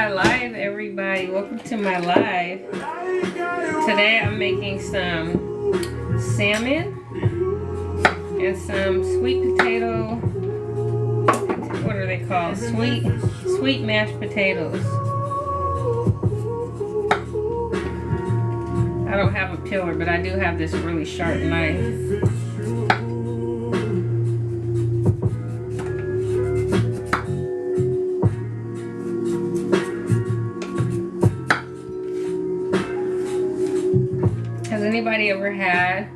my live, everybody. Welcome to my live. Today I'm making some salmon and some sweet potato, what are they called? Sweet mashed potatoes. I don't have a peeler, but I do have this really sharp knife. Has anybody ever had,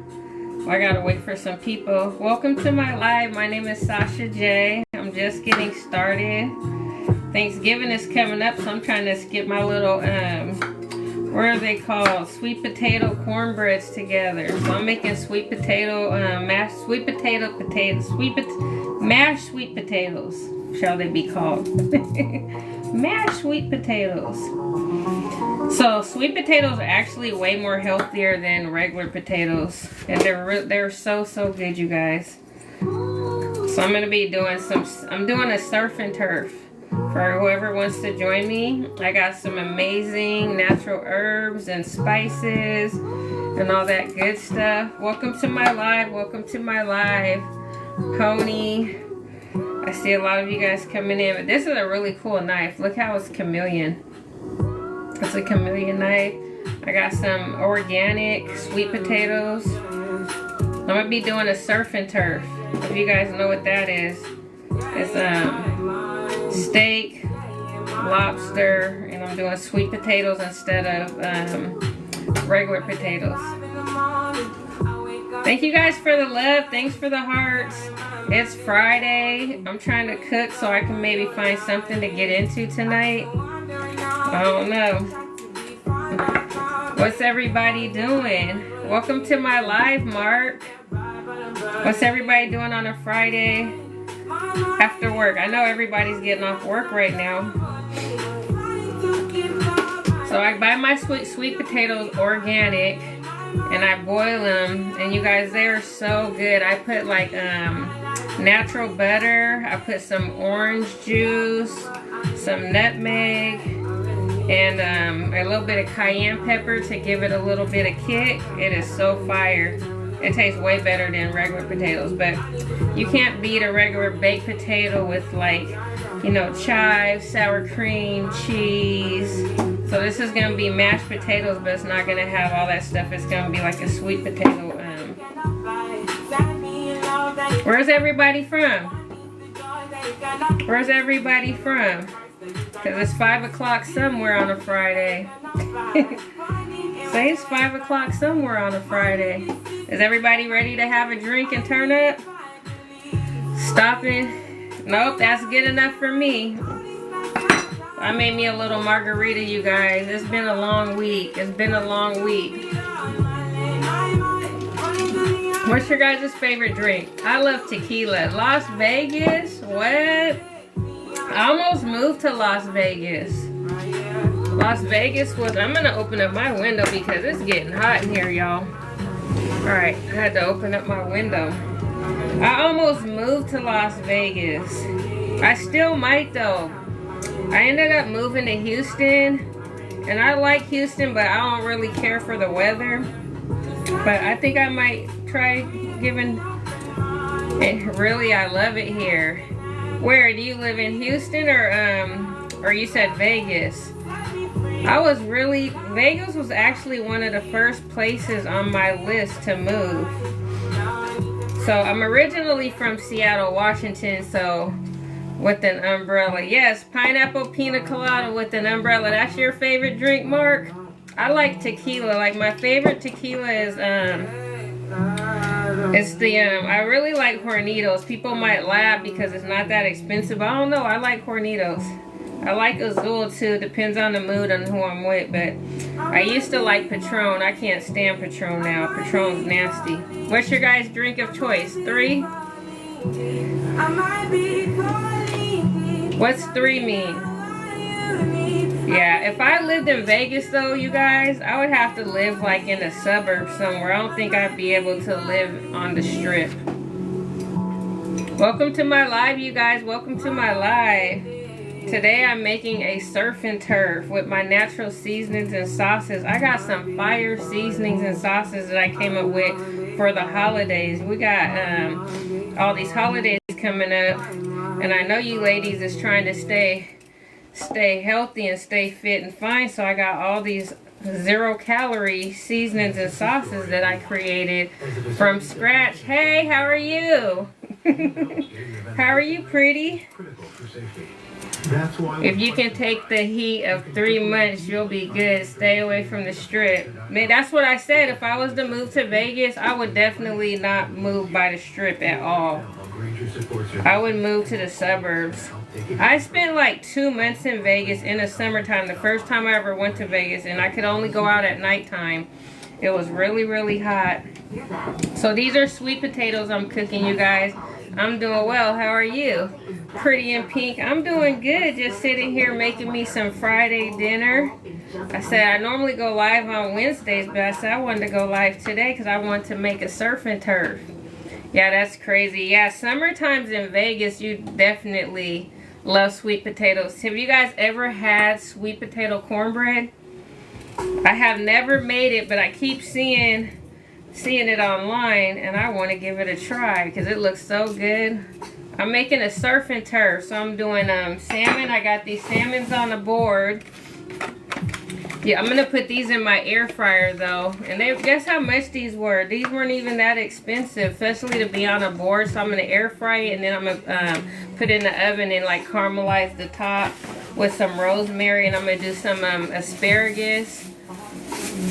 well, I gotta wait for some people. Welcome to my live. My name is Sasha J. I'm just getting started. Thanksgiving is coming up, so I'm trying to skip my little, what are they called? Sweet potato cornbreads together. So I'm making sweet potato, mashed sweet potatoes, shall they be called. Mashed sweet potatoes. So sweet potatoes are actually way more healthier than regular potatoes, and they're so good, you guys. So I'm gonna be doing I'm doing a surf and turf for whoever wants to join me. I got some amazing natural herbs and spices and all that good stuff. Welcome to my live. Welcome to my live, Pony. I see a lot of you guys coming in, but this is a really cool knife. Look how it's chameleon. It's a chameleon knife. I got some organic sweet potatoes. I'm gonna be doing a surf and turf. If you guys know what that is, it's steak, lobster, and I'm doing sweet potatoes instead of regular potatoes. Thank you guys for the love. Thanks for the hearts. It's Friday. I'm trying to cook so I can maybe find something to get into tonight. I don't know. What's everybody doing? Welcome to my live, Mark. What's everybody doing on a Friday after work? I know everybody's getting off work right now. So I buy my sweet potatoes organic and I boil them, and you guys, they're so good. I put like natural butter, I put some orange juice, some nutmeg, and a little bit of cayenne pepper to give it a little bit of kick. It is so fire. It tastes way better than regular potatoes, but you can't beat a regular baked potato with, like, you know, chives, sour cream, cheese. So this is gonna be mashed potatoes, but it's not gonna have all that stuff. It's gonna be like a sweet potato. Where's everybody from? Where's everybody from? Because it's 5 o'clock somewhere on a Friday. Say it's 5 o'clock somewhere on a Friday. Is everybody ready to have a drink and turn up? Stopping. Nope, that's good enough for me. I made me a little margarita, you guys. It's been a long week. It's been a long week. What's your guys' favorite drink? I love tequila. Las Vegas? What? I almost moved to Las Vegas. Las Vegas was, I'm gonna open up my window because it's getting hot in here, y'all. Alright, I had to open up my window. I almost moved to Las Vegas. I still might though. I ended up moving to Houston, and I like Houston, but I don't really care for the weather. But I think I might try giving it. Really, I love it here. Where do you live, in Houston or you said Vegas? Vegas was actually one of the first places on my list to move. So I'm originally from Seattle, Washington, so with an umbrella. Yes, pineapple pina colada with an umbrella. That's your favorite drink, Mark? I like tequila. Like, my favorite tequila is it's the I really like Hornitos. People might laugh because it's not that expensive. I don't know. I like Hornitos. I like Azul too. Depends on the mood and who I'm with. But I used to like Patron. I can't stand Patron now. Patron's nasty. What's your guys' drink of choice? 3? What's 3 mean? Yeah, if I lived in Vegas though, you guys, I would have to live like in the suburbs somewhere. I don't think I'd be able to live on the strip. Welcome to my live, you guys. Welcome to my live. Today I'm making a surf and turf with my natural seasonings and sauces. I got some fire seasonings and sauces that I came up with for the holidays. We got all these holidays coming up, and I know you ladies is trying to stay healthy and stay fit and fine, so I got all these 0-calorie seasonings and sauces that I created from scratch. Hey, how are you? How are you, pretty? If you can take the heat of 3 months, you'll be good. Stay away from the strip. Man, that's what I said. If I was to move to Vegas, I would definitely not move by the strip at all. I would move to the suburbs. I spent like 2 months in Vegas in the summertime. The first time I ever went to Vegas, and I could only go out at nighttime. It was really, really hot. So these are sweet potatoes I'm cooking, you guys. I'm doing well. How are you? Pretty and pink. I'm doing good. Just sitting here making me some Friday dinner. I said I normally go live on Wednesdays, but I said I wanted to go live today because I want to make a surf and turf. Yeah, that's crazy. Yeah, summertime's in Vegas, you definitely love sweet potatoes. Have you guys ever had sweet potato cornbread? I have never made it, but I keep seeing it online, and I want to give it a try because it looks so good. I'm making a surf and turf, so I'm doing salmon. I got these salmons on the board. Yeah, I'm gonna put these in my air fryer though, and guess how much these were? These weren't even that expensive, especially to be on a board. So I'm gonna air fry it, and then I'm gonna put it in the oven and like caramelize the top with some rosemary, and I'm gonna do some asparagus.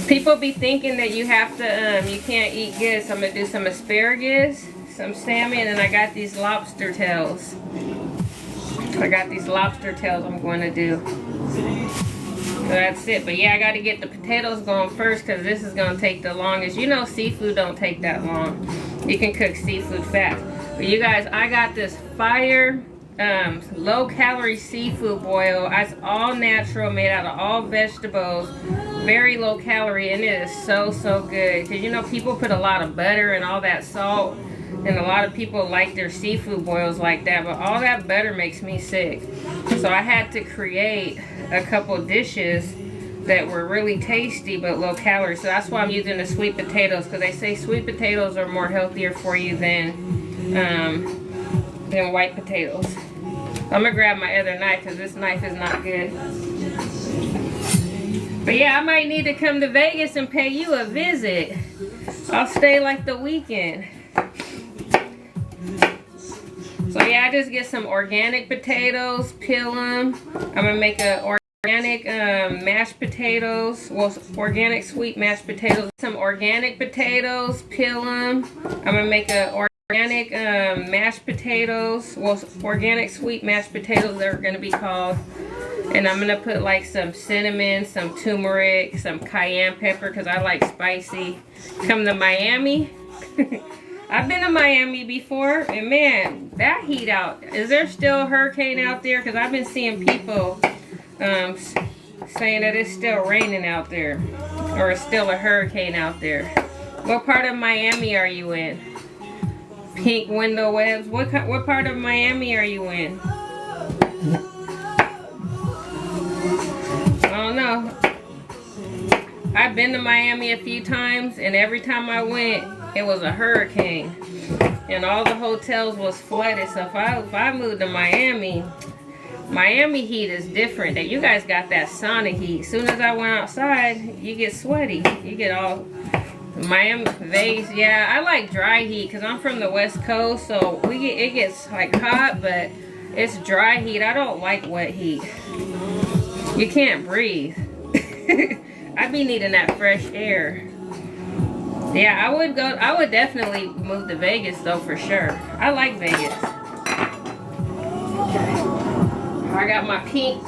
People be thinking that you have to, you can't eat good, so I'm gonna do some asparagus, some salmon, and I got these lobster tails. I'm going to do. So that's it. But yeah, I got to get the potatoes going first because this is going to take the longest. You know, seafood don't take that long. You can cook seafood fast. But you guys, I got this fire low-calorie seafood boil. It's all natural, made out of all vegetables. Very low calorie, and it is so good. Because you know, people put a lot of butter and all that salt, and a lot of people like their seafood boils like that, but all that butter makes me sick. So I had to create a couple dishes that were really tasty but low calorie. So that's why I'm using the sweet potatoes, because they say sweet potatoes are more healthier for you than white potatoes. I'm gonna grab my other knife because this knife is not good. But yeah, I might need to come to Vegas and pay you a visit. I'll stay like the weekend. So yeah, I just get some organic potatoes, peel them. I'm gonna make a organic mashed potatoes, well, organic sweet mashed potatoes. Some organic potatoes, peel them. I'm gonna make a organic mashed potatoes, well, organic sweet mashed potatoes they're gonna be called. And I'm gonna put like some cinnamon, some turmeric, some cayenne pepper because I like spicy. Come to Miami. I've been to Miami before, and man, that heat out. Is there still a hurricane out there? Because I've been seeing people saying that it's still raining out there, or it's still a hurricane out there. What part of Miami are you in? Pink window webs. What part of Miami are you in? I don't know. I've been to Miami a few times, and every time I went, it was a hurricane, and all the hotels was flooded. So if I moved to Miami heat is different. That you guys got that sauna heat. As soon as I went outside, you get sweaty. You get all Miami, Vegas. Yeah, I like dry heat because I'm from the West Coast, so it gets like hot, but it's dry heat. I don't like wet heat. You can't breathe. I'd be needing that fresh air. Yeah, I would definitely move to Vegas though, for sure. I like Vegas. I got my pink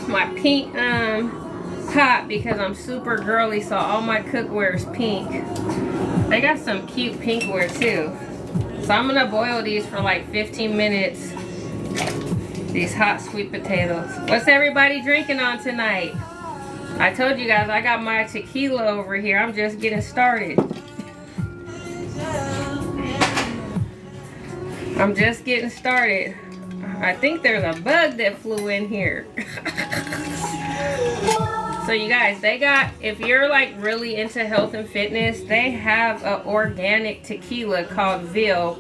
pot because I'm super girly, so all my cookware is pink. They got some cute pinkware too. So I'm gonna boil these for like 15 minutes. These hot sweet potatoes. What's everybody drinking on tonight? I told you guys I got my tequila over here. I'm just getting started. I'm just getting started. I think there's a bug that flew in here. So you guys, they got, if you're like really into health and fitness, they have an organic tequila called Ville.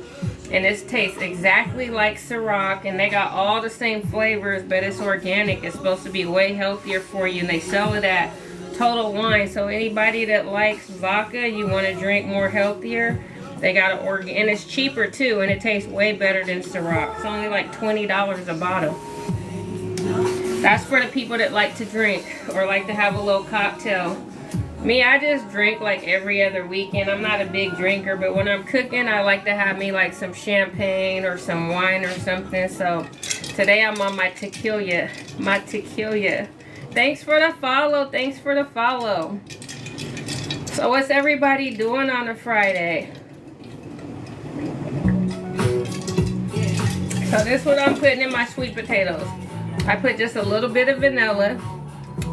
And it tastes exactly like Ciroc, and they got all the same flavors, but it's organic. It's supposed to be way healthier for you, and they sell it at Total Wine. So anybody that likes vodka, you want to drink more healthier, they got an organic, and it's cheaper too, and it tastes way better than Ciroc. It's only like $20 a bottle. That's for the people that like to drink or like to have a little cocktail. Me, I just drink like every other weekend. I'm not a big drinker, but when I'm cooking, I like to have me like some champagne or some wine or something. So today I'm on my tequila. My tequila. Thanks for the follow. Thanks for the follow. So what's everybody doing on a Friday? So this is what I'm putting in my sweet potatoes. I put just a little bit of vanilla.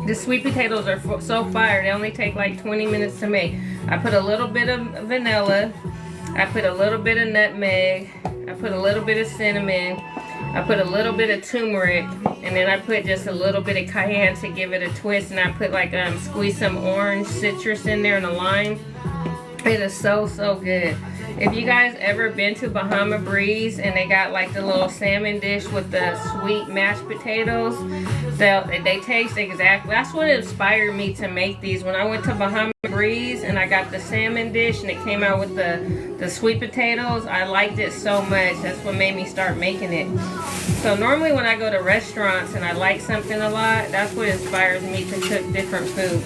The sweet potatoes are so fire, they only take like 20 minutes to make. I put a little bit of vanilla. I put a little bit of nutmeg. I put a little bit of cinnamon. I put a little bit of turmeric. And then I put just a little bit of cayenne to give it a twist. And I put like, squeeze some orange citrus in there and a lime. It is so, so good. If you guys ever been to Bahama Breeze and they got like the little salmon dish with the sweet mashed potatoes, they taste exactly, that's what inspired me to make these. When I went to Bahama Breeze and I got the salmon dish and it came out with the sweet potatoes, I liked it so much. That's what made me start making it. So normally when I go to restaurants and I like something a lot, that's what inspires me to cook different foods.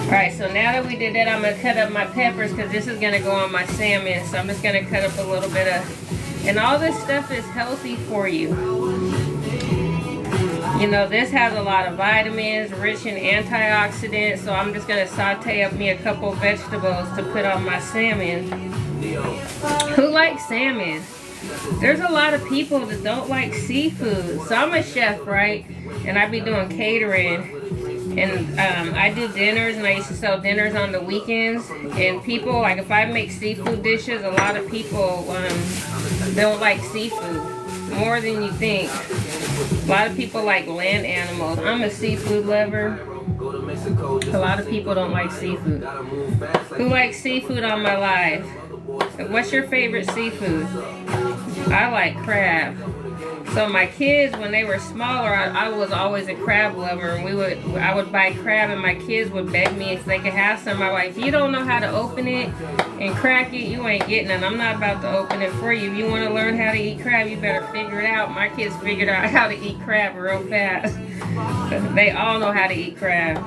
Alright, so now that we did that, I'm going to cut up my peppers because this is going to go on my salmon. So I'm just going to cut up a little bit of, and all this stuff is healthy for you. You know, this has a lot of vitamins, rich in antioxidants. So I'm just going to saute up me a couple vegetables to put on my salmon. Who likes salmon? There's a lot of people that don't like seafood. So I'm a chef, right? And I be doing catering. And I do dinners, and I used to sell dinners on the weekends. And people, like if I make seafood dishes, a lot of people don't like seafood more than you think. A lot of people like land animals. I'm a seafood lover. A lot of people don't like seafood. Who likes seafood on my live? What's your favorite seafood? I like crab. So my kids, when they were smaller, I was always a crab lover, and I would buy crab, and my kids would beg me if they could have some. I'm like, if you don't know how to open it and crack it, you ain't getting it. I'm not about to open it for you. If you want to learn how to eat crab, you better figure it out. My kids figured out how to eat crab real fast. They all know how to eat crab.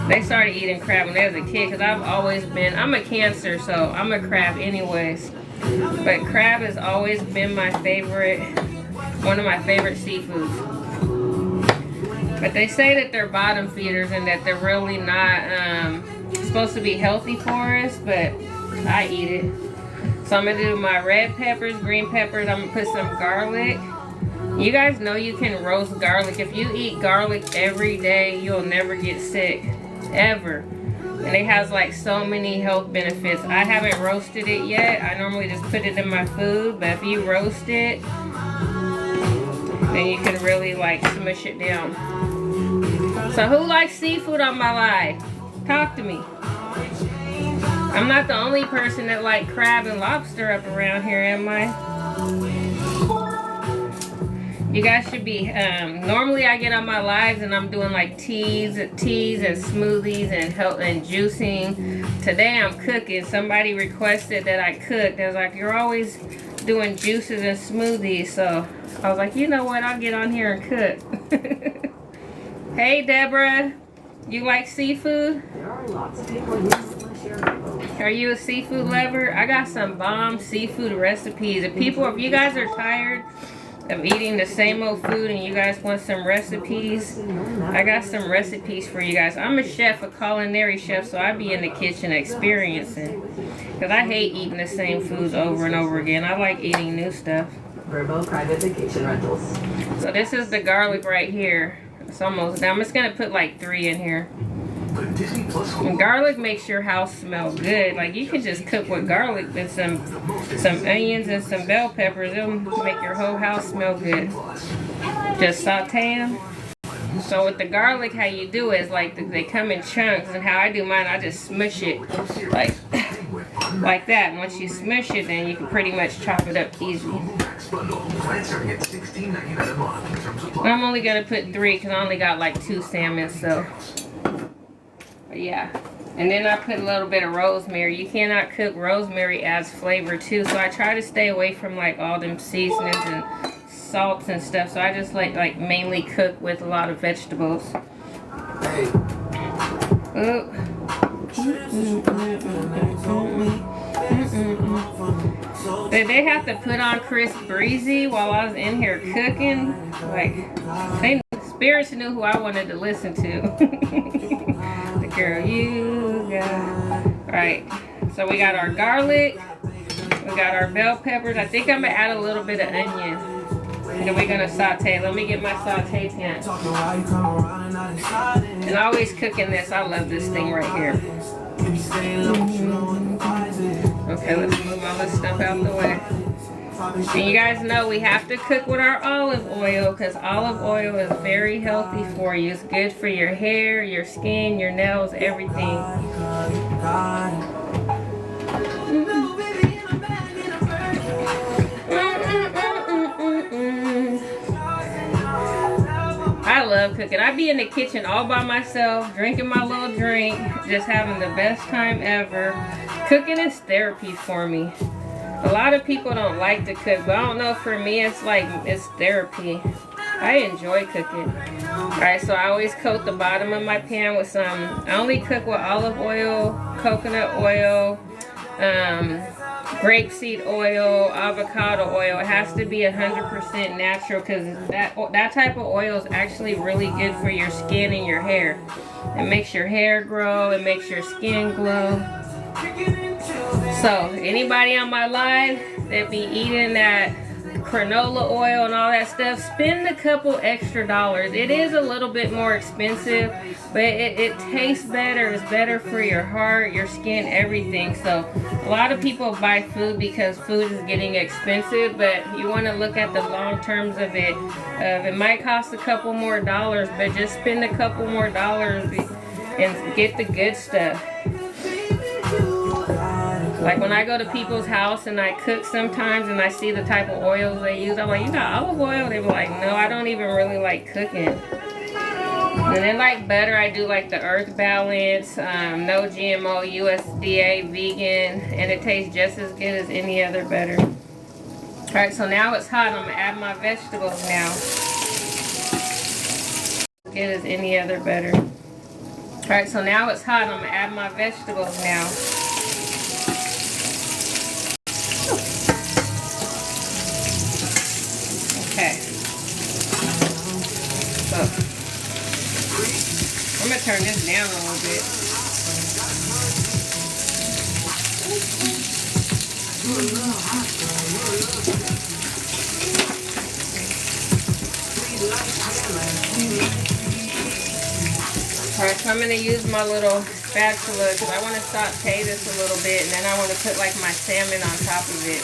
They started eating crab when they was a kid, because I'm a Cancer, so I'm a crab anyways. But crab has always been my favorite. One of my favorite seafoods. But they say that they're bottom feeders and that they're really not supposed to be healthy for us, but I eat it. So I'm going to do my red peppers, green peppers. I'm going to put some garlic. You guys know you can roast garlic. If you eat garlic every day, you'll never get sick. Ever. And it has like so many health benefits. I haven't roasted it yet. I normally just put it in my food, but if you roast it, then you can really like smush it down. So who likes seafood on my live? Talk to me. I'm not the only person that like crab and lobster up around here, am I? You guys should be, normally I get on my lives and I'm doing like teas and smoothies and juicing. Today I'm cooking. Somebody requested that I cook. They was like, you're always doing juices and smoothies, so I was like, you know what, I'll get on here and cook. Hey Deborah, you like seafood? There are lots of people using my share. Are you a seafood lover? I got some bomb seafood recipes. If you guys are tired of eating the same old food and you guys want some recipes, I got some recipes for you guys. I'm a chef, a culinary chef, so I be in the kitchen experiencing, because I hate eating the same foods over and over again. I like eating new stuff. Verbo Private Vacation Rentals. So this is the garlic right here. It's almost done. I'm just going to put like 3 in here. And garlic makes your house smell good. Like you can just cook with garlic and some onions and some bell peppers. It'll make your whole house smell good. Just saute them. So with the garlic, how you do it is like they come in chunks, and how I do mine, I just smush it like that. And once you smush it, then you can pretty much chop it up easy. And I'm only gonna put 3 because I only got like 2 salmon, so but yeah. And then I put a little bit of rosemary. You cannot cook rosemary as flavor too, so I try to stay away from like all them seasonings and salts and stuff. So I just like mainly cook with a lot of vegetables. Oh. They have to put on Chris Breezy while I was in here cooking. Like, spirits knew who I wanted to listen to. The girl you got. Alright, so we got our garlic. We got our bell peppers. I think I'm going to add a little bit of onion. And then we're going to saute. Let me get my saute pan. And always cooking this. I love this thing right here. Okay, let's move all this stuff out the way. And you guys know we have to cook with our olive oil because olive oil is very healthy for you. It's good for your hair, your skin, your nails, everything. I love cooking. I be in the kitchen all by myself, drinking my little drink, just having the best time ever. Cooking is therapy for me. A lot of people don't like to cook, but I don't know, for me it's like, it's therapy. I enjoy cooking. Alright, so I always coat the bottom of my pan with some, I only cook with olive oil, coconut oil, grapeseed oil, avocado oil. It has to be 100% natural because that type of oil is actually really good for your skin and your hair. It makes your hair grow, it makes your skin glow. So anybody on my live that be eating that canola oil and all that stuff, spend a couple extra dollars. It is a little bit more expensive, but it tastes better. It's better for your heart, your skin, everything. So a lot of people buy food because food is getting expensive, but you want to look at the long terms of it. It might cost a couple more dollars, but just spend a couple more dollars and get the good stuff. Like when I go to people's house and I cook sometimes and I see the type of oils they use, I'm like, you got olive oil? They were like, no, I don't even really like cooking. And then like butter, I do like the Earth Balance, no GMO, USDA, vegan, and it tastes just as good as any other butter. Alright, so now it's hot. I'm going to add my vegetables now. As good as any other butter. Alright, so now it's hot. I'm going to add my vegetables now. Okay. So, I'm going to turn this down a little bit. Alright, so I'm going to use my little spatula because I want to saute this a little bit, and then I want to put like my salmon on top of it.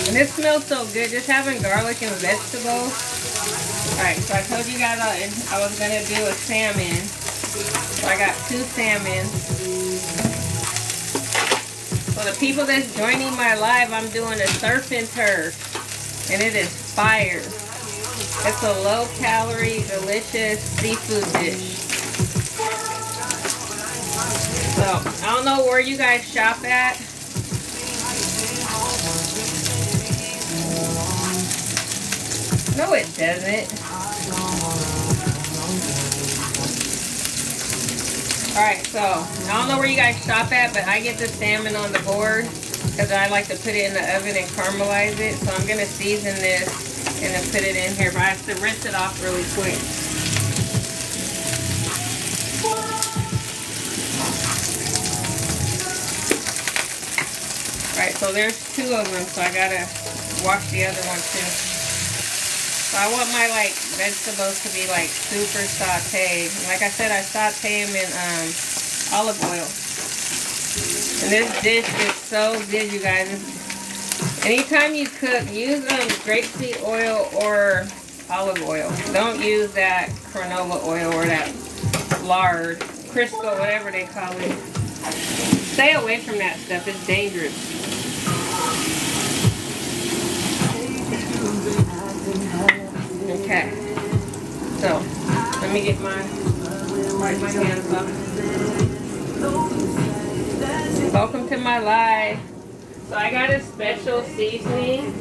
And it smells so good, just having garlic and vegetables. Alright, so I told you guys I was going to do a salmon. So I got 2 salmon. For the people that's joining my live, I'm doing a surf and turf. And it is fire. It's a low-calorie, delicious seafood dish. So, I don't know where you guys shop at. No, it doesn't. Alright, so, I don't know where you guys shop at, but I get the salmon on the board because I like to put it in the oven and caramelize it. So, I'm going to season this and then put it in here, but I have to rinse it off really quick. Alright, so there's 2 of them, so I gotta wash the other one too. So I want my like vegetables to be like super sauteed. Like I said, I saute them in olive oil. And this dish is so good, you guys. Anytime you cook, use grapeseed oil or olive oil. Don't use that canola oil or that lard, Crisco, whatever they call it. Stay away from that stuff. It's dangerous. Okay. So, let me get wipe my hands off. Welcome to my live. So I got a special seasoning.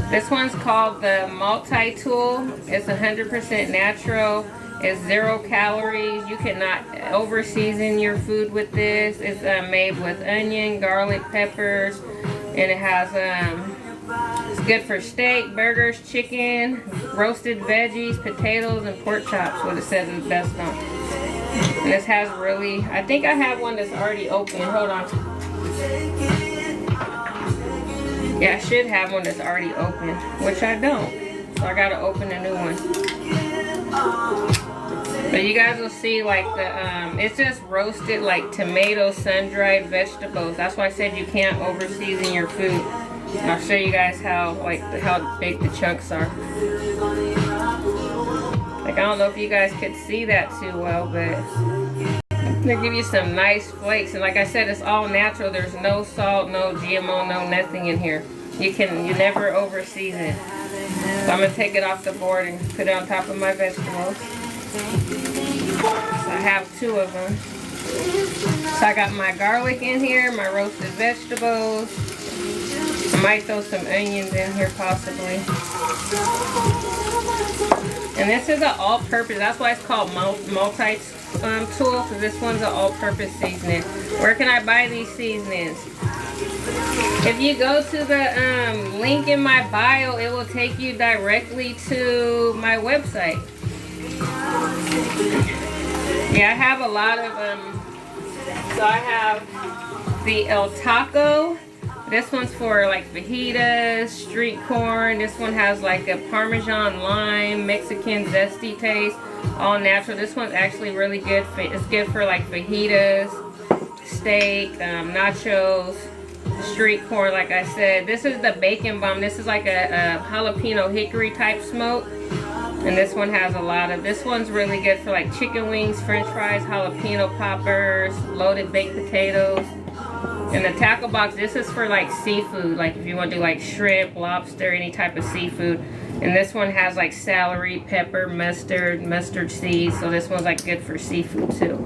This one's called the multi-tool. It's 100% natural. It's 0 calories. You cannot over season your food with this. It's made with onion, garlic, peppers, and it has it's good for steak, burgers, chicken, roasted veggies, potatoes, and pork chops. What it says is best on. And this has really, I think I have one that's already open. Hold on. Yeah, I should have one that's already open, which I don't. So I gotta open a new one. But you guys will see like it's just roasted like tomato, sun-dried vegetables. That's why I said you can't over season your food. And I'll show you guys how big the chunks are. Like I don't know if you guys could see that too well, but they give you some nice flakes. And like I said, it's all natural. There's no salt, no GMO, no nothing in here. You never over season. So I'm gonna take it off the board and put it on top of my vegetables. So I have 2 of them. So I got my garlic in here, my roasted vegetables. I might throw some onions in here possibly. And this is an all-purpose. That's why it's called multi-tool, because this one's an all-purpose seasoning. Where can I buy these seasonings? If you go to the link in my bio, it will take you directly to my website. Yeah, I have a lot of so I have the El Taco. This one's for like fajitas, street corn. This one has like a Parmesan lime, Mexican zesty taste, all natural. This one's actually really good. It's good for like fajitas, steak, nachos, street corn, like I said. This is the bacon bomb. This is like a jalapeno hickory type smoke. And this one has a lot of, this one's really good for like chicken wings, french fries, jalapeno poppers, loaded baked potatoes. And the tackle box, this is for like seafood, like if you want to do like shrimp, lobster, any type of seafood. And this one has like celery, pepper, mustard seeds. So this one's like good for seafood too.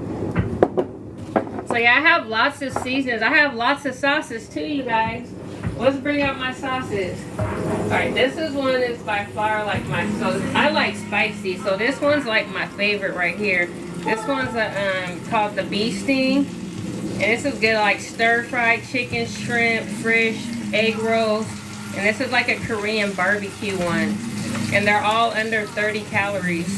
So yeah, I have lots of seasonings. I have lots of sauces too, you guys. Let's bring out my sauces. Alright, this is one that's by far like so I like spicy. So this one's like my favorite right here. This one's called the bee sting. And this is good like stir-fried chicken, shrimp, fish, egg rolls. And this is like a Korean barbecue one. And they're all under 30 calories.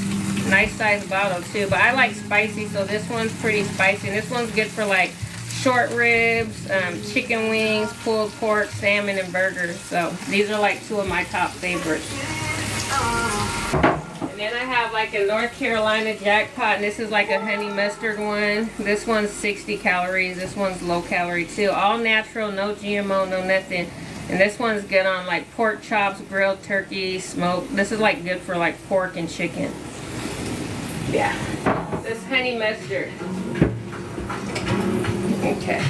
Nice size bottle too. But I like spicy, so this one's pretty spicy. And this one's good for like short ribs, chicken wings, pulled pork, salmon, and burgers. So these are like 2 of my top favorites. And then I have like a North Carolina jackpot, and this is like a honey mustard one. This one's 60 calories. This one's low calorie too. All natural, no GMO, no nothing. And this one's good on like pork chops, grilled turkey, smoked. This is like good for like pork and chicken. Yeah. This honey mustard. Okay.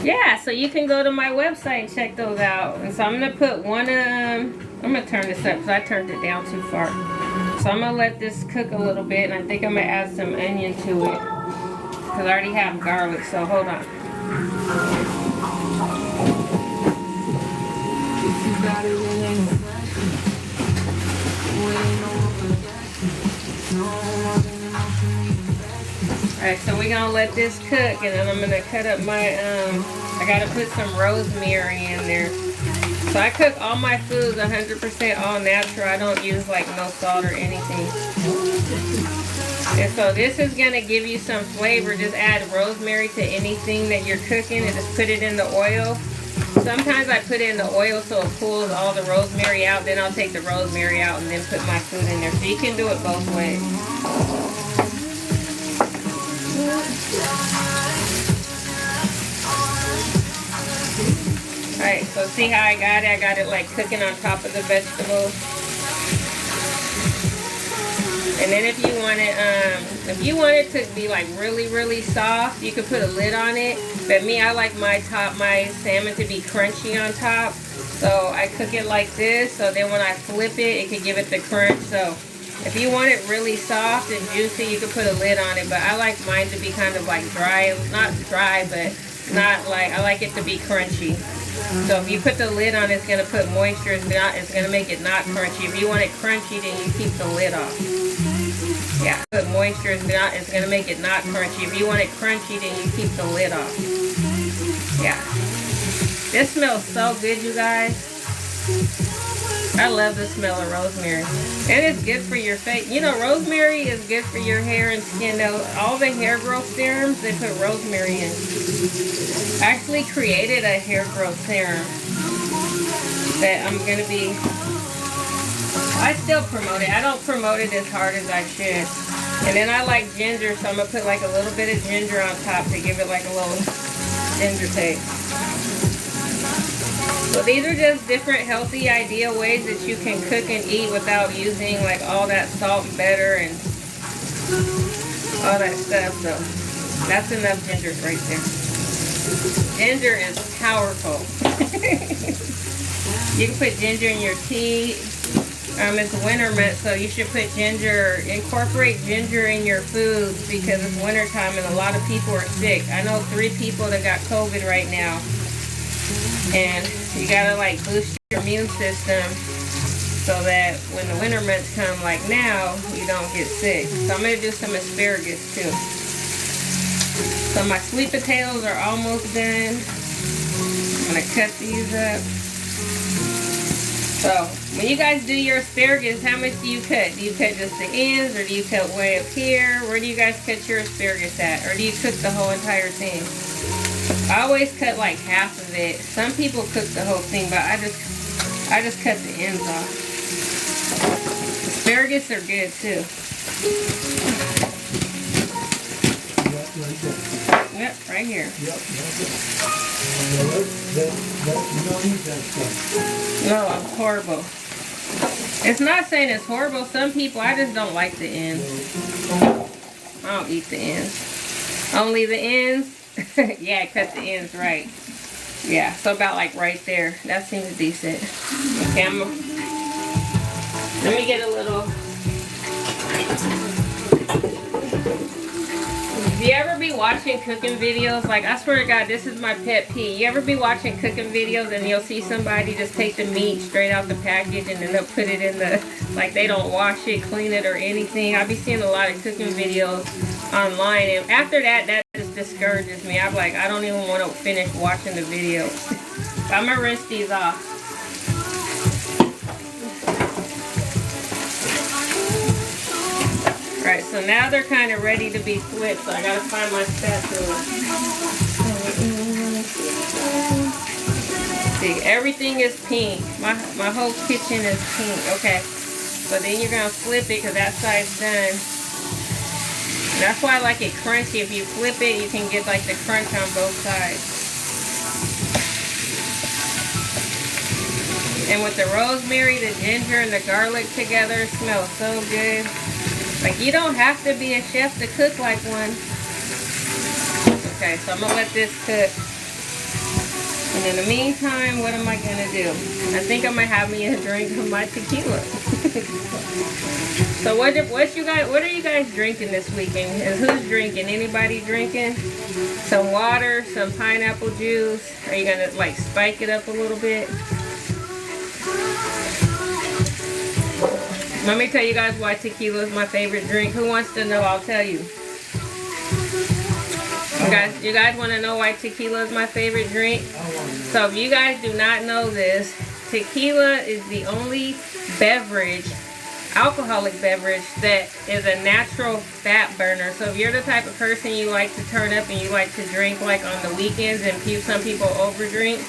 Yeah, so you can go to my website and check those out. And so I'm going to put one I'm going to turn this up because I turned it down too far. So I'm going to let this cook a little bit, and I think I'm going to add some onion to it because I already have garlic, so hold on. Alright, so we're going to let this cook, and then I'm going to cut up my, I got to put some rosemary in there. So I cook all my foods 100% all natural. I don't use like no salt or anything. And so this is going to give you some flavor. Just add rosemary to anything that you're cooking and just put it in the oil. Sometimes I put it in the oil so it pulls all the rosemary out. Then I'll take the rosemary out and then put my food in there. So you can do it both ways. Alright, so see how I got it? I got it like cooking on top of the vegetables. And then if you want it to be like really, really soft, you could put a lid on it. But me, I like my salmon to be crunchy on top. So I cook it like this. So then when I flip it, it can give it the crunch. So if you want it really soft and juicy, you could put a lid on it. But I like mine to be kind of like dry. Not dry, but not like, I like it to be crunchy. So if you put the lid on, it's going to put moisture. It's going to make it not crunchy. If you want it crunchy, then you keep the lid off. Yeah, put moisture. It's going to make it not crunchy. If you want it crunchy, then you keep the lid off. Yeah. This smells so good, you guys. I love the smell of rosemary. And it's good for your face. You know, rosemary is good for your hair and skin. All the hair growth serums, they put rosemary in. I actually created a hair growth serum that I'm going to be... I still promote it. I don't promote it as hard as I should. And then I like ginger, so I'm going to put like a little bit of ginger on top to give it like a little ginger taste. So these are just different healthy ideal ways that you can cook and eat without using like all that salt and butter and all that stuff. So that's enough ginger right there. Ginger is powerful. You can put ginger in your tea. It's winter month, so you should put incorporate ginger in your foods because it's winter time and a lot of people are sick. I know 3 people that got COVID right now. And you gotta like boost your immune system so that when the winter months come like now, you don't get sick. So I'm gonna do some asparagus too. So my sweet potatoes are almost done. I'm gonna cut these up. So when you guys do your asparagus, how much do you cut? Do you cut just the ends or do you cut way up here? Where do you guys cut your asparagus at? Or do you cook the whole entire thing? I always cut like half of it. Some people cook the whole thing, but I just cut the ends off. Asparagus are good too. Yep, right here. No, I'm horrible. It's not saying it's horrible. Some people, I just don't like the ends. I don't eat the ends. Only the ends. Yeah, cut the ends right. Yeah, so about like right there. That seems decent. Okay, let me get a little. Do you ever be watching cooking videos? Like, I swear to God, this is my pet peeve. You ever be watching cooking videos and you'll see somebody just take the meat straight out the package and then they'll put it in the, like they don't wash it, clean it or anything. I be seeing a lot of cooking videos online, and after that, that just discourages me. I'm like, I don't even want to finish watching the video. I'm gonna rinse these off. Alright, so now they're kind of ready to be flipped, so I gotta find my spatula. See, everything is pink. My whole kitchen is pink. Okay, so then you're gonna flip it because that side's done. That's why I like it crunchy. If you flip it, you can get like the crunch on both sides. And with the rosemary, the ginger, and the garlic together, it smells so good. Like, you don't have to be a chef to cook like one. Okay, so I'm gonna let this cook. And in the meantime, what am I gonna do? I think I'm gonna have me a drink of my tequila. So what are you guys drinking this weekend? And who's drinking? Anybody drinking? Some water, some pineapple juice. Are you gonna like spike it up a little bit? Let me tell you guys why tequila is my favorite drink. Who wants to know? I'll tell you. You guys want to know why tequila is my favorite drink? So if you guys do not know this, tequila is the only beverage, alcoholic beverage, that is a natural fat burner. So if you're the type of person you like to turn up and you like to drink like on the weekends, and some people overdrink,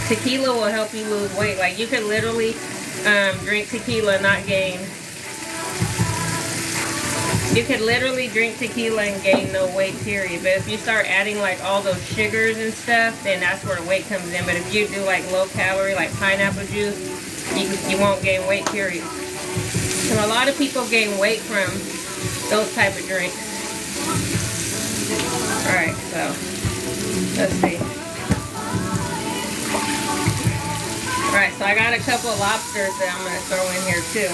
Tequila will help you lose weight. Like you could literally drink tequila and not gain. You could literally drink tequila and gain no weight, period. But if you start adding like all those sugars and stuff, then that's where weight comes in. But if you do like low calorie, like pineapple juice, you won't gain weight, period. So a lot of people gain weight from those type of drinks. Alright, so let's see. Alright, so I got a couple of lobsters that I'm going to throw in here too.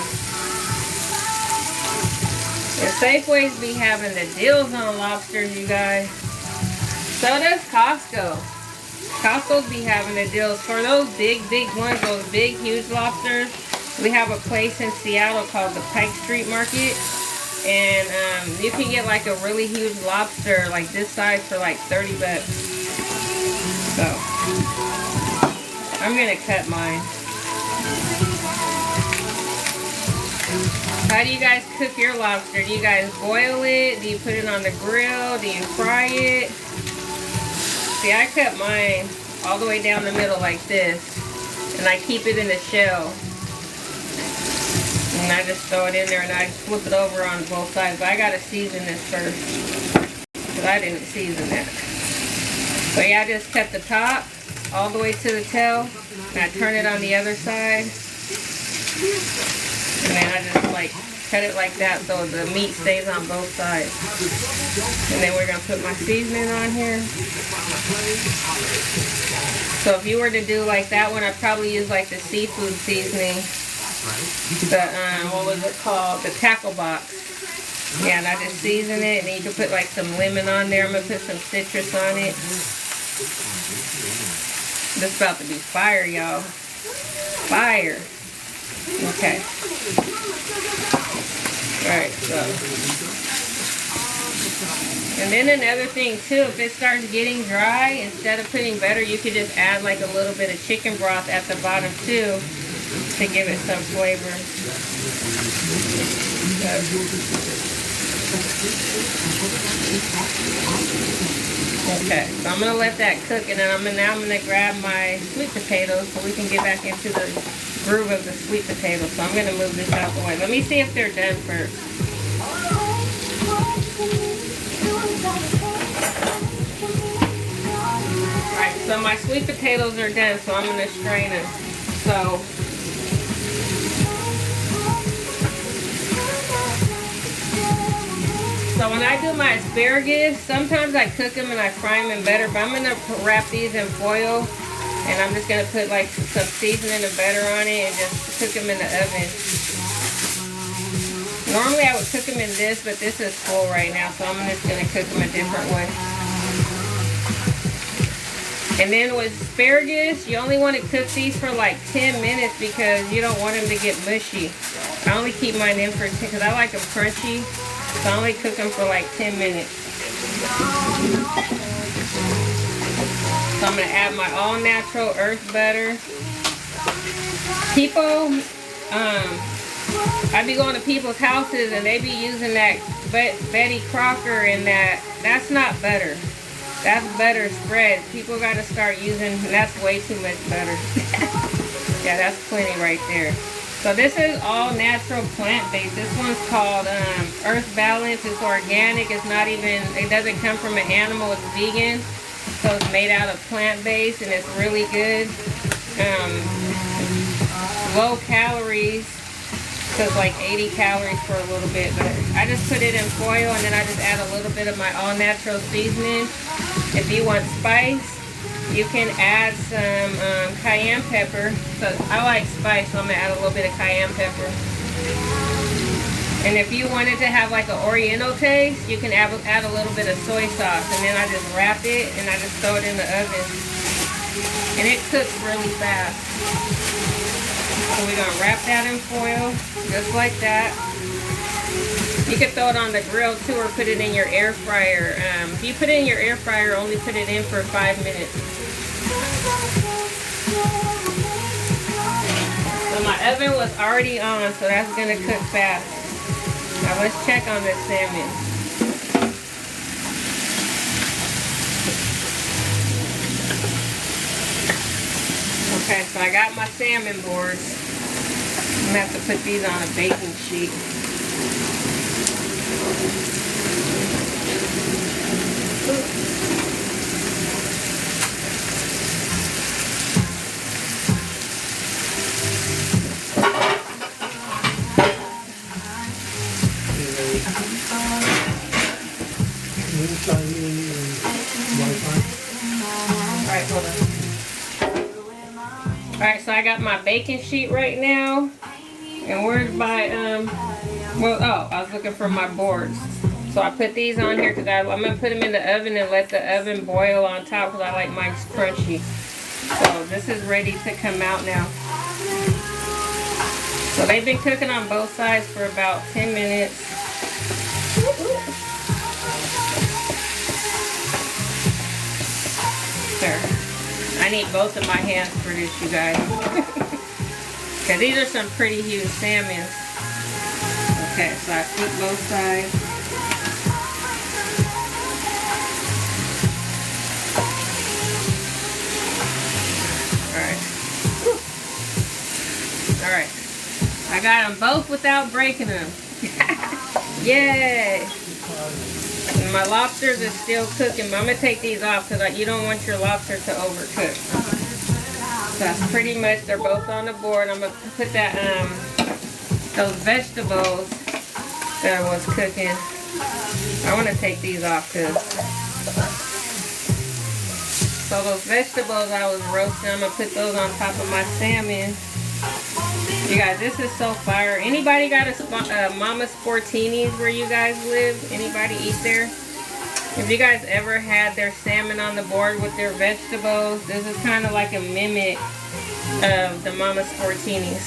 The Safeways be having the deals on lobsters, you guys. So does Costco. Costco's be having the deals. For those big ones, those big, huge lobsters, we have a place in Seattle called the Pike Street Market. And you can get like a really huge lobster, like this size, for like 30 bucks. So, I'm going to cut mine. How do you guys cook your lobster? Do you guys boil it? Do you put it on the grill? Do you fry it? See, I cut mine all the way down the middle like this. And I keep it in the shell. And I just throw it in there and I just flip it over on both sides. But I gotta season this first, because I didn't season that. So yeah, I just cut the top all the way to the tail. And I turn it on the other side. And then I just like cut it like that so the meat stays on both sides. And then we're gonna put my seasoning on here. So if you were to do like that one, I'd probably use like the seafood seasoning. The what was it called? The tackle box. Yeah, and I just season it, and then you can put like some lemon on there. I'm gonna put some citrus on it. This is about to be fire, y'all. Fire. Okay. Alright, so. And then another thing too, if it starts getting dry, instead of putting butter, you could just add like a little bit of chicken broth at the bottom too, to give it some flavor. Okay, so I'm gonna let that cook, and then now I'm gonna grab my sweet potatoes so we can get back into the groove of the sweet potatoes. So I'm gonna move this out the way. Let me see if they're done first. Alright, so my sweet potatoes are done, so I'm gonna strain them. So when I do my asparagus, sometimes I cook them and I fry them in butter, but I'm going to wrap these in foil, and I'm just going to put like some seasoning and butter on it and just cook them in the oven. Normally I would cook them in this, but this is full right now, so I'm just going to cook them a different way. And then with asparagus, you only want to cook these for like 10 minutes because you don't want them to get mushy. I only keep mine in for 10 because I like them crunchy. So I only cook them for like 10 minutes. So I'm going to add my all natural earth butter. People, I be going to people's houses and they be using that Betty Crocker and that's not butter. That's butter spread. People got to start using, that's way too much butter. Yeah, that's plenty right there. So this is all natural plant-based. This one's called Earth Balance. It's organic. It's not even, it doesn't come from an animal. It's vegan. So it's made out of plant-based and it's really good. Low calories. So it's like 80 calories for a little bit. But I just put it in foil and then I just add a little bit of my all-natural seasoning. If you want spice, you can add some cayenne pepper. So I like spice, so I'm going to add a little bit of cayenne pepper. And if you wanted to have like an Oriental taste, you can add a little bit of soy sauce. And then I just wrap it and I just throw it in the oven. And it cooks really fast. So we're going to wrap that in foil, just like that. You can throw it on the grill too, or put it in your air fryer. If you put it in your air fryer, only put it in for 5 minutes. So my oven was already on, so that's gonna cook fast. Now let's check on this salmon. Okay, so I got my salmon boards. I'm gonna have to put these on a baking sheet. Alright, hold on. Alright, so I got my baking sheet right now. And where's my, I was looking for my boards. So I put these on here because I'm going to put them in the oven and let the oven boil on top because I like mine crunchy. So this is ready to come out now. So they've been cooking on both sides for about 10 minutes. There. I need both of my hands for this, you guys. Okay, these are some pretty huge salmon. Okay, so I flip both sides. Alright. I got them both without breaking them. Yay! And my lobsters is still cooking, but I'm going to take these off because you don't want your lobster to overcook. So that's pretty much, they're both on the board. I'm going to put that, those vegetables that I was cooking. I want to take these off too. So those vegetables I was roasting, I'm going to put those on top of my salmon. You guys, this is so fire. Anybody got a Mama Sportini's where you guys live? Anybody eat there? If you guys ever had their salmon on the board with their vegetables, this is kind of like a mimic of the Mama Sportini's.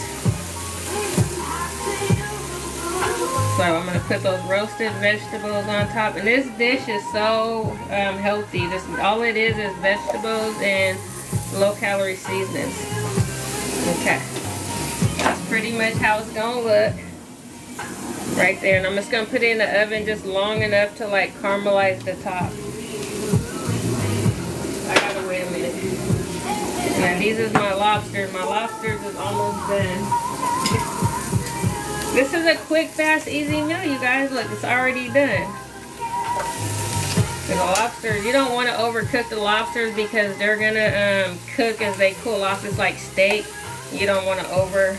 So I'm going to put those roasted vegetables on top. And this dish is so healthy. All it is vegetables and low-calorie seasonings. Okay. That's pretty much how it's going to look. Right there. And I'm just going to put it in the oven just long enough to like caramelize the top. I got to wait a minute. And then these is my lobsters. My lobsters is almost done. This is a quick, fast, easy meal, you guys. Look, it's already done. The lobsters, you don't want to overcook the lobsters because they're going to cook as they cool off. It's like steak. You don't want to overcook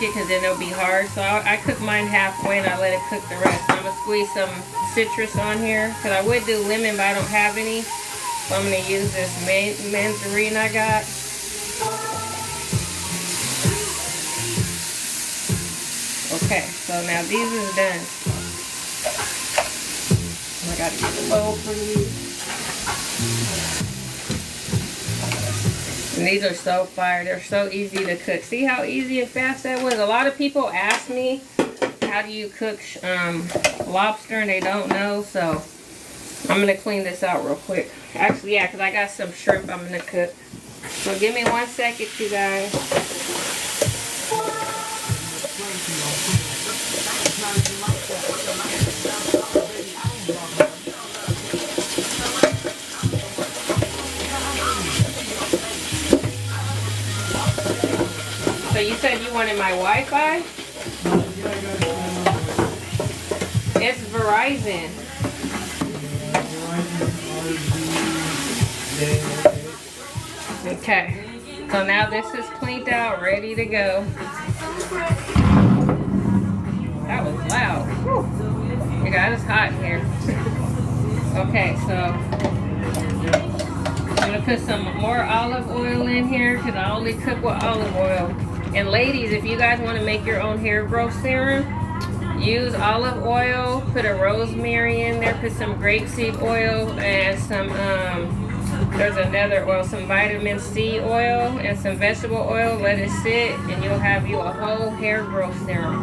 it because then it'll be hard. So I cook mine halfway and I let it cook the rest. I'm going to squeeze some citrus on here because I would do lemon, but I don't have any. So I'm going to use this mandarin I got. Okay, so now these is done. I gotta get a bowl for these. And these are so fire. They're so easy to cook. See how easy and fast that was? A lot of people ask me, how do you cook lobster, and they don't know. So I'm gonna clean this out real quick. Actually, yeah, because I got some shrimp I'm gonna cook. So give me 1 second, you guys. So you said you wanted my Wi-Fi? It's Verizon. Okay. So now this is cleaned out, ready to go. That was loud. Whew. You guys, it's hot in here. Okay, so I'm going to put some more olive oil in here because I only cook with olive oil. And ladies, if you guys want to make your own hair growth serum, use olive oil, put a rosemary in there, put some grapeseed oil and some, there's another oil, some vitamin C oil and some vegetable oil. Let it sit and you'll have you a whole hair growth serum.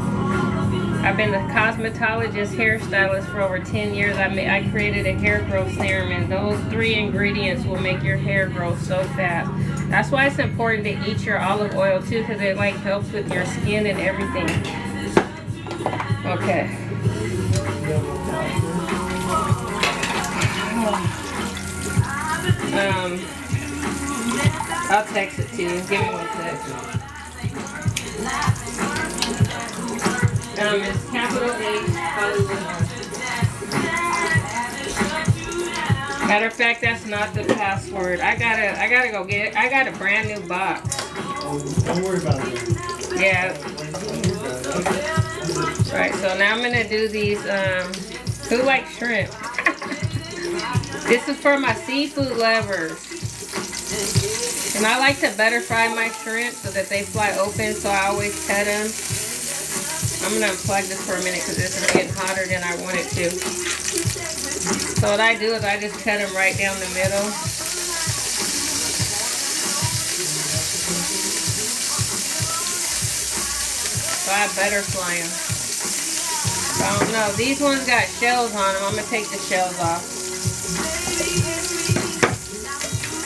I've been a cosmetologist, hairstylist for over 10 years. I created a hair growth serum, and those 3 ingredients will make your hair grow so fast. That's why it's important to eat your olive oil too, because it like helps with your skin and everything. Okay. I'll text it to you. Give me one sec. It's capital H Hollywood. Matter of fact, that's not the password. I gotta go get it. I got a brand new box. Don't worry about it. Yeah. Right, so now I'm gonna do these, who likes shrimp? This is for my seafood lovers. And I like to butter fry my shrimp so that they fly open, so I always cut them. I'm gonna unplug this for a minute because this is getting hotter than I want it to. So what I do is I just cut them right down the middle. So I butter fly them. I don't know. These ones got shells on them. I'm going to take the shells off.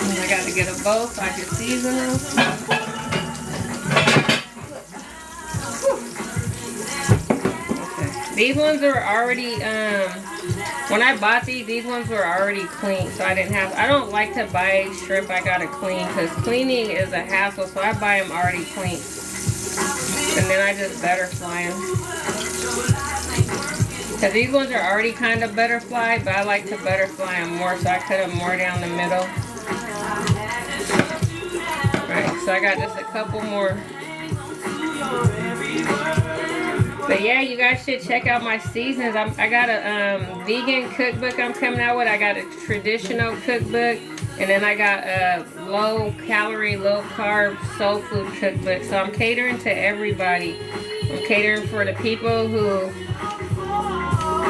And I got to get them both so I can season them. Okay. These ones are already, when I bought these ones were already clean. So I don't like to buy shrimp I got to clean because cleaning is a hassle. So I buy them already clean. And then I just butterfly them. Because these ones are already kind of butterfly, but I like to butterfly them more, so I cut them more down the middle. Right, so I got just a couple more. But yeah, you guys should check out my seasons. I got a vegan cookbook I'm coming out with. I got a traditional cookbook. And then I got a low calorie, low carb soul food cookbook. So I'm catering to everybody. I'm catering for the people who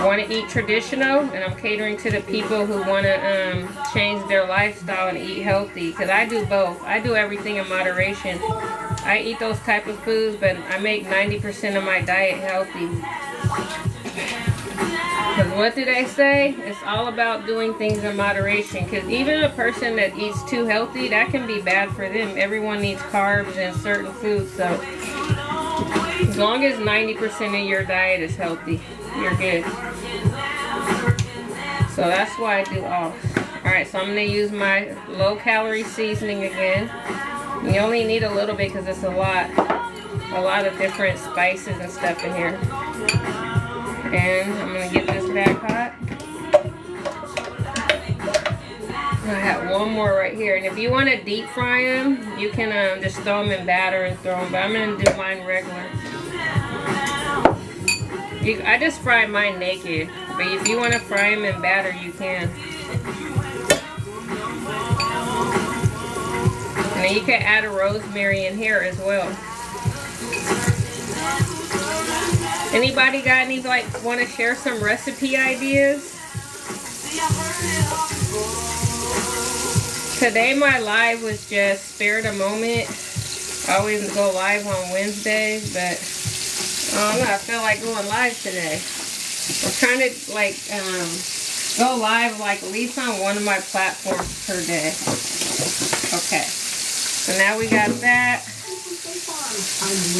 want to eat traditional, and I'm catering to the people who want to change their lifestyle and eat healthy. Because I do both. I do everything in moderation. I eat those type of foods, but I make 90% of my diet healthy. Because what do they say? It's all about doing things in moderation. Because even a person that eats too healthy, that can be bad for them. Everyone needs carbs and certain foods. So as long as 90% of your diet is healthy, you're good. So that's why I do all. Alright, so I'm going to use my low calorie seasoning again. You only need a little bit because it's a lot of different spices and stuff in here. And I'm going to get this back hot. I have one more right here. And if you want to deep fry them, you can just throw them in batter and throw them. But I'm going to do mine regular. I just fry mine naked. But if you want to fry them in batter, you can. And then you can add a rosemary in here as well. Anybody got any, want to share some recipe ideas? Today my live was just spare the moment. I always go live on Wednesdays, but I don't know, I feel like going live today. I'm trying to go live at least on one of my platforms per day. Okay, so now we got that.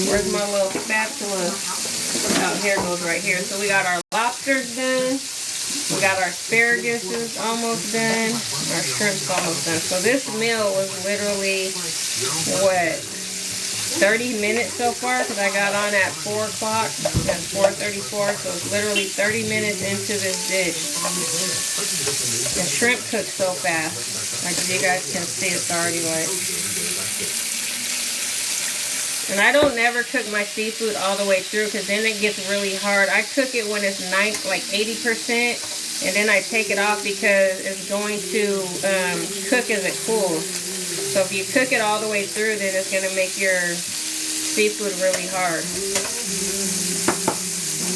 Where's my little spatula? Oh, here it goes right here. So we got our lobsters done. We got our asparagus is almost done. Our shrimp's almost done. So this meal was literally, what, 30 minutes so far? Because I got on at 4 o'clock. That's 4:34. So it's literally 30 minutes into this dish. The shrimp cooks so fast. Like you guys can see, it's already And I don't never cook my seafood all the way through because then it gets really hard. I cook it when it's 80%, and then I take it off because it's going to cook as it cools. So if you cook it all the way through, then it's going to make your seafood really hard.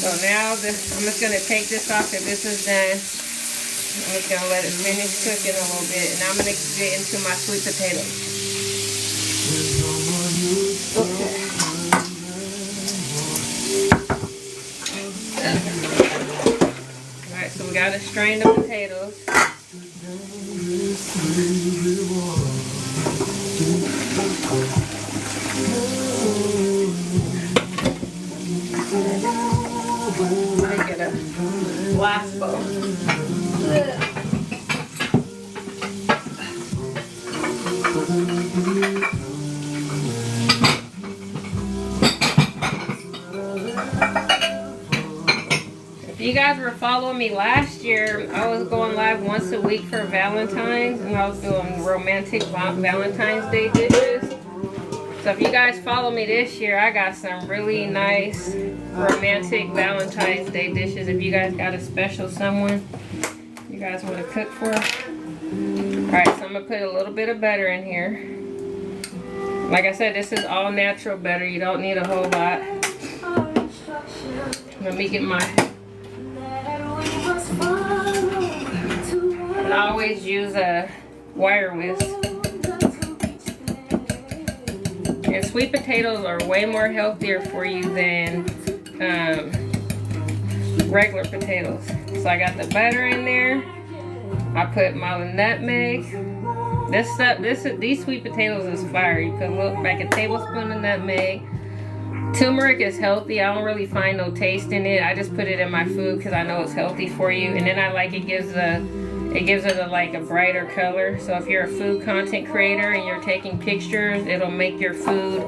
So now I'm just going to take this off because this is done. I'm just going to let it finish cooking a little bit, and I'm going to get into my sweet potatoes. Okay. Alright, so we gotta strain the potatoes. Make it a glass bowl. guys were following me last year, I was going live once a week for Valentine's, and I was doing romantic Valentine's Day dishes. So if you guys follow me this year, I got some really nice romantic Valentine's Day dishes. If you guys got a special someone you guys want to cook for. Alright, so I'm going to put a little bit of butter in here. Like I said, this is all natural butter. You don't need a whole lot. Let me get my... And I always use a wire whisk. And sweet potatoes are way more healthier for you than regular potatoes. So I got the butter in there. I put my nutmeg. These sweet potatoes is fire. You put like a tablespoon of nutmeg. Turmeric is healthy. I don't really find no taste in it. I just put it in my food because I know it's healthy for you. And then I like it gives it like a brighter color. So if you're a food content creator and you're taking pictures, it'll make your food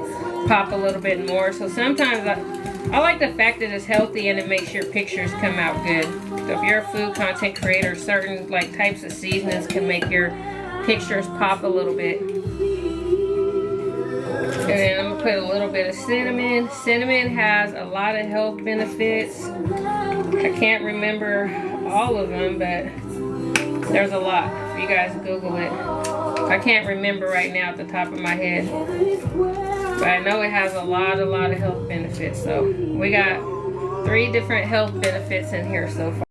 pop a little bit more. So sometimes I like the fact that it's healthy and it makes your pictures come out good. So if you're a food content creator, certain like types of seasonings can make your pictures pop a little bit. And then I'm gonna put a little bit of cinnamon. Cinnamon has a lot of health benefits. I can't remember all of them, but there's a lot. If you guys Google it. I can't remember right now at the top of my head. But I know it has a lot of health benefits. So we got 3 different health benefits in here so far.